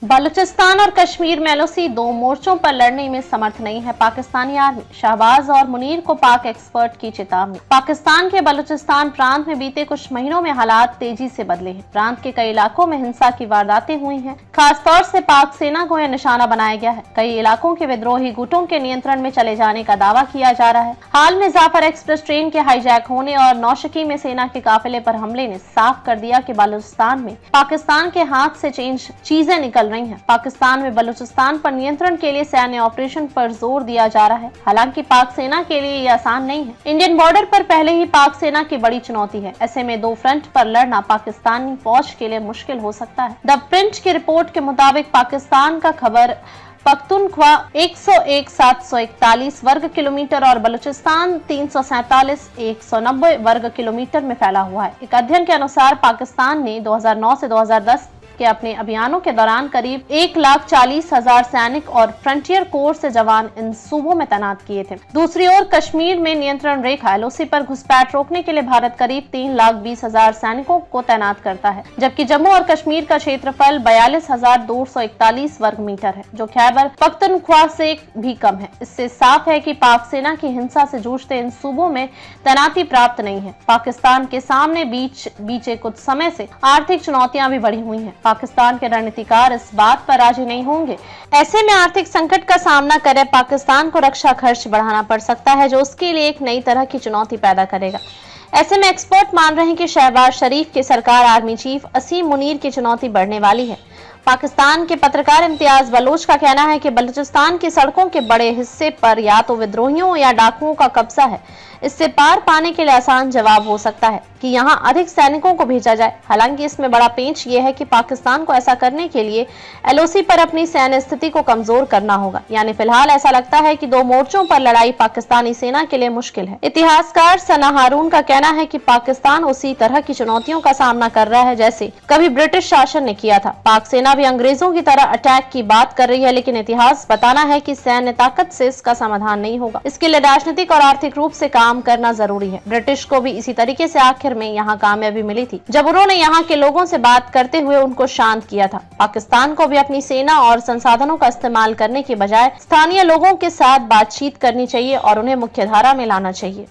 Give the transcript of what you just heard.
बलूचिस्तान और कश्मीर में एलओसी दो मोर्चों पर लड़ने में समर्थ नहीं है पाकिस्तानी आर्मी। शहबाज और मुनीर को पाक एक्सपर्ट की चेतावनी। पाकिस्तान के बलूचिस्तान प्रांत में बीते कुछ महीनों में हालात तेजी से बदले हैं। प्रांत के कई इलाकों में हिंसा की वारदातें हुई हैं। खासतौर से पाक सेना को यह निशाना बनाया गया है। कई इलाकों के विद्रोही गुटों के नियंत्रण में चले जाने का दावा किया जा रहा है। हाल में जाफर एक्सप्रेस ट्रेन के हाईजैक होने और नौशकी में सेना के काफिले पर हमले ने साफ कर दिया कि बलूचिस्तान में पाकिस्तान के हाथ से चीजें निकल रही हैं। पाकिस्तान में बलूचिस्तान पर नियंत्रण के लिए सैन्य ऑपरेशन पर जोर दिया जा रहा है। हालांकि पाक सेना के लिए ये आसान नहीं है। इंडियन बॉर्डर पर पहले ही पाक सेना की बड़ी चुनौती है। ऐसे में दो फ्रंट पर लड़ना पाकिस्तानी फौज के लिए मुश्किल हो सकता है। द प्रिंट की रिपोर्ट के मुताबिक पाकिस्तान का खबर पख्तूनख्वा 101,741 वर्ग किलोमीटर और बलूचिस्तान 347 190 वर्ग किलोमीटर में फैला हुआ है। एक अध्ययन के अनुसार पाकिस्तान ने 2009 से 2010 के अपने अभियानों के दौरान करीब 1,40,000 सैनिक और फ्रंटियर कोर से जवान इन सूबों में तैनात किए थे। दूसरी ओर कश्मीर में नियंत्रण रेखा एलओसी पर घुसपैठ रोकने के लिए भारत करीब 3,20,000 सैनिकों को तैनात करता है, जबकि जम्मू और कश्मीर का क्षेत्रफल 42,241 वर्ग मीटर है, जो खैबर पख्तूनख्वा से भी कम है। इससे साफ है कि पाक सेना की हिंसा से जूझते इन सूबों में तैनाती प्राप्त नहीं है। पाकिस्तान के सामने बीते कुछ समय से आर्थिक चुनौतियां भी बढ़ी हुई हैं। पाकिस्तान के रणनीतिकार इस बात पर राजी नहीं होंगे। ऐसे में आर्थिक संकट का सामना करे पाकिस्तान को रक्षा खर्च बढ़ाना पड़ सकता है, जो उसके लिए एक नई तरह की चुनौती पैदा करेगा। ऐसे में एक्सपर्ट मान रहे हैं कि शहबाज शरीफ की सरकार आर्मी चीफ असीम मुनीर की चुनौती बढ़ने वाली है। पाकिस्तान के पत्रकार इम्तियाज बलोच का कहना है कि बलूचिस्तान की सड़कों के बड़े हिस्से पर या तो विद्रोहियों या डाकुओं का कब्जा है। इससे पार पाने के लिए आसान जवाब हो सकता है कि यहां अधिक सैनिकों को भेजा जाए। हालांकि इसमें बड़ा पेंच ये है कि पाकिस्तान को ऐसा करने के लिए एलओसी पर अपनी सैन्य स्थिति को कमजोर करना होगा। यानी फिलहाल ऐसा लगता है कि दो मोर्चों पर लड़ाई पाकिस्तानी सेना के लिए मुश्किल है। इतिहासकार सना हारून का कहना है कि पाकिस्तान उसी तरह की चुनौतियों का सामना कर रहा है जैसे कभी ब्रिटिश शासन ने किया था। पाक सेना भी अंग्रेजों की तरह अटैक की बात कर रही है, लेकिन इतिहास बताना है कि सैन्य ताकत से इसका समाधान नहीं होगा। इसके लिए राजनीतिक और आर्थिक रूप से काम करना जरूरी है। ब्रिटिश को भी इसी तरीके से आखिर में यहाँ कामयाबी मिली थी, जब उन्होंने यहाँ के लोगों से बात करते हुए उनको शांत किया था। पाकिस्तान को भी अपनी सेना और संसाधनों का इस्तेमाल करने के बजाय स्थानीय लोगों के साथ बातचीत करनी चाहिए और उन्हें मुख्यधारा में लाना चाहिए।